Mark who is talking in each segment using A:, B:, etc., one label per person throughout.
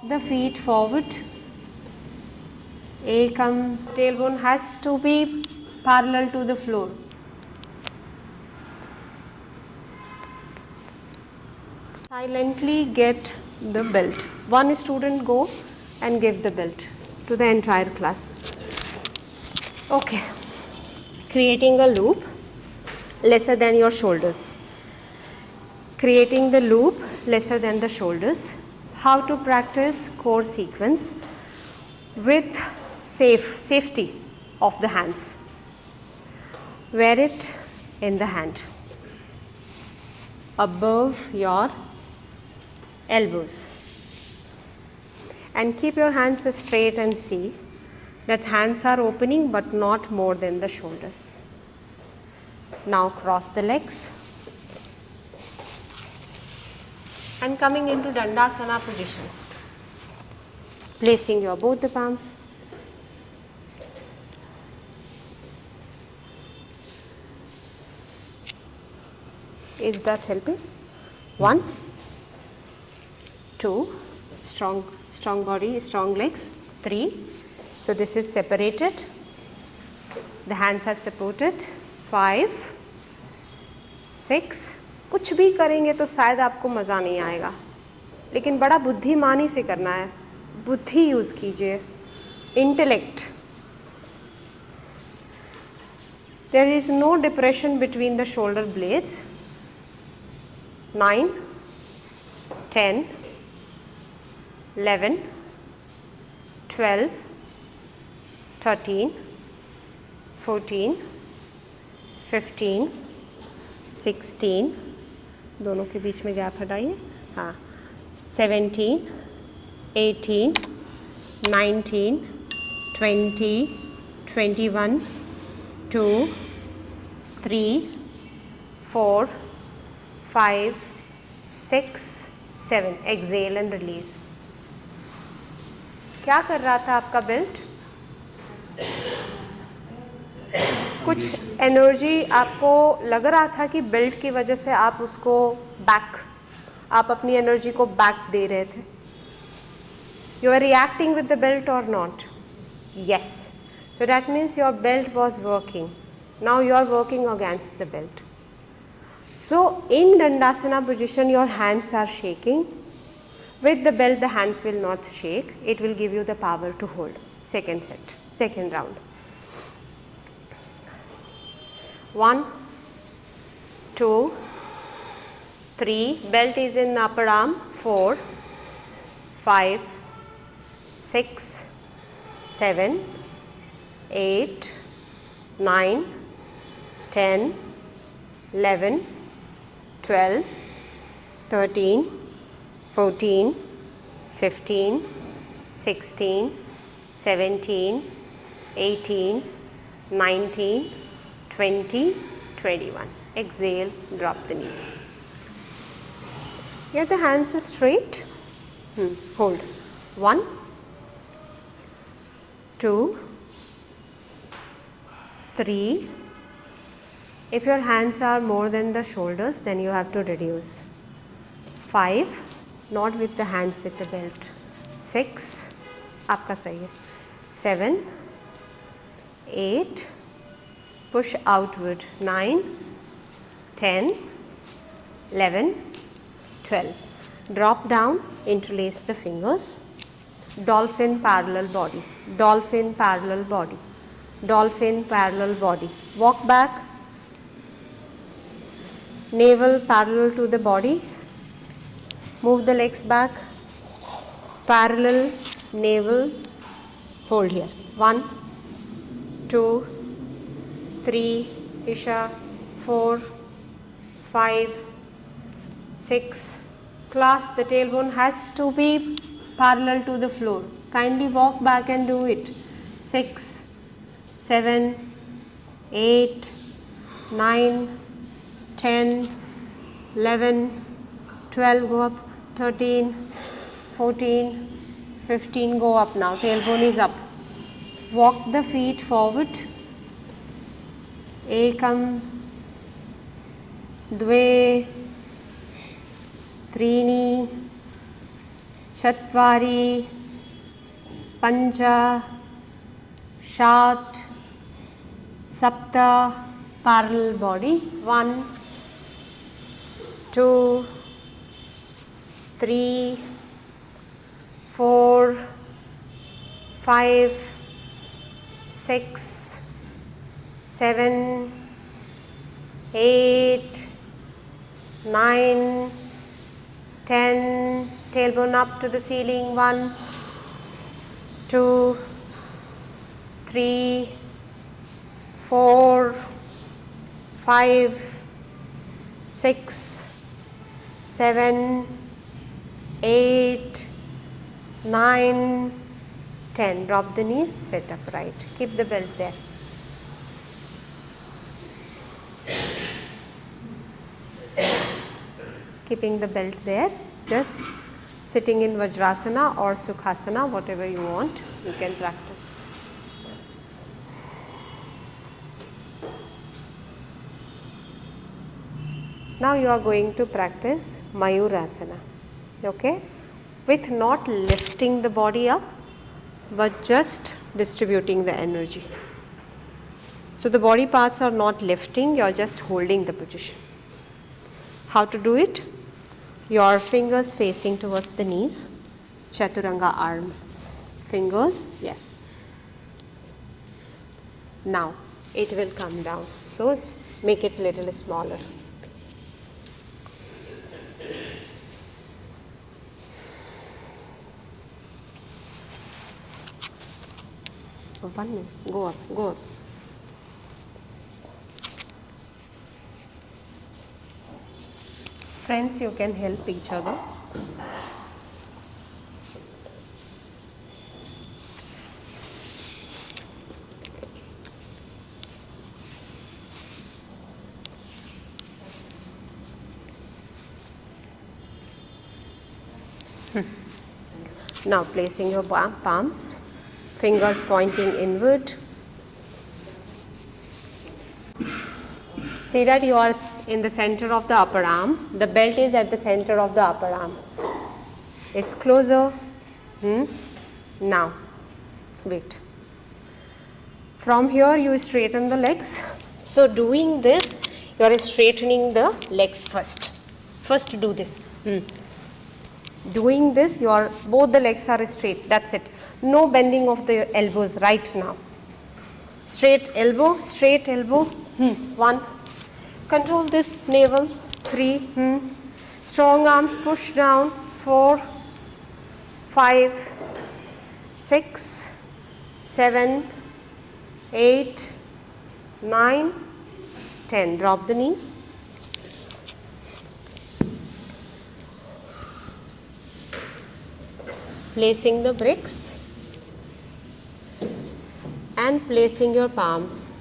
A: the feet forward. Ekam. Tailbone has to be parallel to the floor. Silently get the belt. One student go and give the belt to the entire class. Okay. Creating a loop lesser than your shoulders. Creating the loop lesser than the shoulders. How to practice core sequence with safety of the hands. Wear it in the hand above your elbows and keep your hands straight and see that hands are opening but not more than the shoulders. Now cross the legs and coming into Dandasana position. Placing your both the palms. Is that helping? 1, 2, strong body, strong legs. 3, so this is separated. The hands are supported. 5, 6. कुछ भी करेंगे तो शायद आपको मज़ा नहीं आएगा, लेकिन बड़ा बुद्धिमानी से करना है. बुद्धि यूज़ कीजिए, intellect. There is no depression between the shoulder blades. 9, 10, 11, 12, 13, 14, 15, 16, दोनों के बीच में गैप हटाइए. हाँ, 17, 18, 19, 20, 21, 2, 3, 4, 5, 6, 7. Exhale and release. क्या कर रहा था आपका बेल्ट? कुछ एनर्जी आपको लग रहा था कि बेल्ट की वजह से आप उसको आप अपनी एनर्जी को बैक दे रहे थे. You are reacting with the belt or not? Yes. So that means your belt was working. Now you are working against the belt. So in Dandasana position your hands are shaking. With the belt the hands will not shake. It will give you the power to hold. Second set, second round. 1, 2, 3. Belt is in upper arm. 4, 5, 6, 7, 8, 9, 10, 11, 12, 13, 14, 15, 16, 17, 18, 19, 20, 21. Exhale, drop the knees. Get the hands straight. Hold. 1, 2, 3. If your hands are more than the shoulders, then you have to reduce. 5, not with the hands, with the belt. 6, आपका सही है. 7, 8, push outward. 9, 10, 11, 12. Drop down, interlace the fingers. Dolphin parallel body. Dolphin parallel body. Dolphin parallel body. Walk back. Navel parallel to the body. Move the legs back. Parallel, navel. Hold here. 1, 2, 3, Isha, 4, 5, 6. Class, the tailbone has to be parallel to the floor. Kindly walk back and do it. 6, 7, 8, 9, 10, 11, 12, go up. 13, 14, 15, go up now. Tailbone is up. Walk the feet forward. Ekam, Dve, Trini, Chatvari, Panja, Shat, Sapta, parallel body. 1, 2, 3, 4, 5, 6, 7, 8, 9, 10, tailbone up to the ceiling. 1, 2, 3, 4, 5, 6, 7, 8, 9, 10. Drop the knees, sit upright. Keep the belt there. Keeping the belt there, just sitting in Vajrasana or Sukhasana, whatever you want, you can practice. Now you are going to practice Mayurasana, okay, with not lifting the body up, but just distributing the energy. So the body parts are not lifting, you are just holding the position. How to do it? Your fingers facing towards the knees, Chaturanga arm. Fingers, yes. Now it will come down, so make it little smaller. One minute, go up, go up. Friends, you can help each other. Now placing your palms, fingers pointing inward. See that you are in the center of the upper arm. The belt is at the center of the upper arm. It's closer. Now, wait. From here you straighten the legs. So doing this, you are straightening the legs first. First do this. Doing this, both the legs are straight. That's it. No bending of the elbows right now. Straight elbow, straight elbow. 1. Control this navel. 3. Strong arms push down. 4, 5, 6, 7, 8, 9, 10. Drop the knees. Placing the bricks and placing your palms.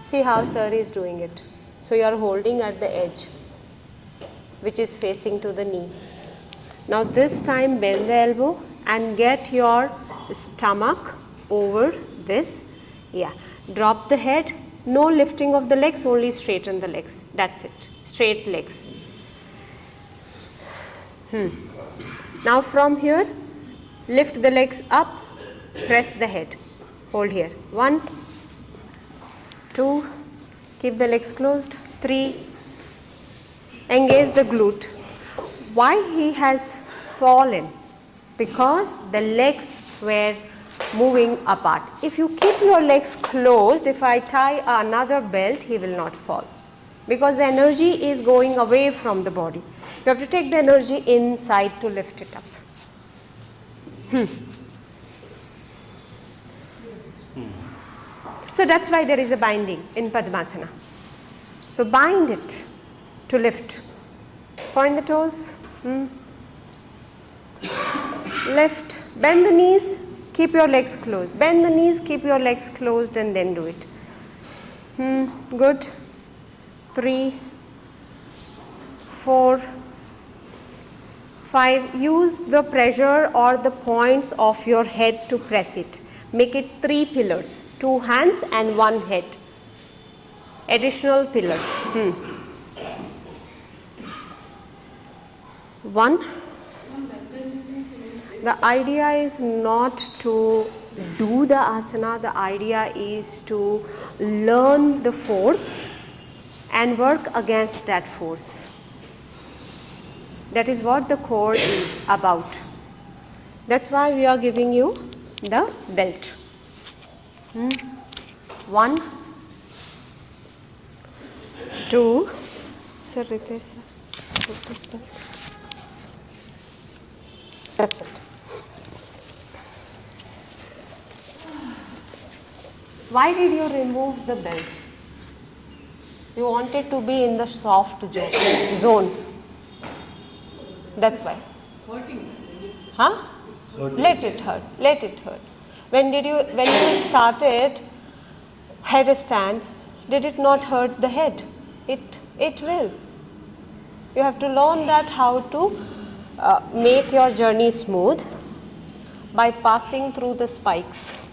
A: See how sir is doing it. So you are holding at the edge, which is facing to the knee. Now this time bend the elbow and get your stomach over this. Yeah. Drop the head. No lifting of the legs, only straighten the legs. That's it. Straight legs. Now from here, lift the legs up, press the head. Hold here. 1, 2, keep the legs closed. 3, engage the glute. Why he has fallen? Because the legs were moving apart. If you keep your legs closed, if I tie another belt, he will not fall. Because the energy is going away from the body. You have to take the energy inside to lift it up. So that's why there is a binding in Padmasana. So bind it to lift. Point the toes. Lift. Bend the knees. Keep your legs closed. Bend the knees, keep your legs closed and then do it. Good. 3, 4, 5. Use the pressure or the points of your head to press it. Make it 3 pillars. 2 hands and 1 head. Additional pillar. 1. The idea is not to do the asana, the idea is to learn the force and work against that force. That is what the core is about. That's why we are giving you the belt. 1, 2, sir, replace this belt. That's it. Why did you remove the belt? You wanted to be in the soft zone. That's why. Huh? Let it hurt. Let it hurt. When you started headstand, did it not hurt the head? It will. You have to learn that how to make your journey smooth by passing through the spikes.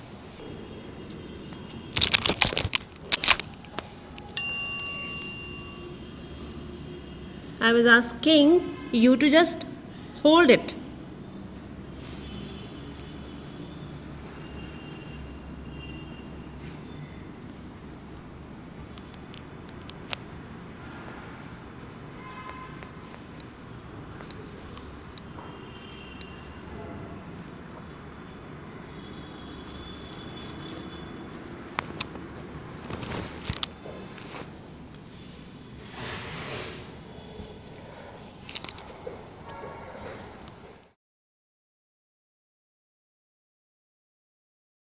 A: I was asking you to just hold it.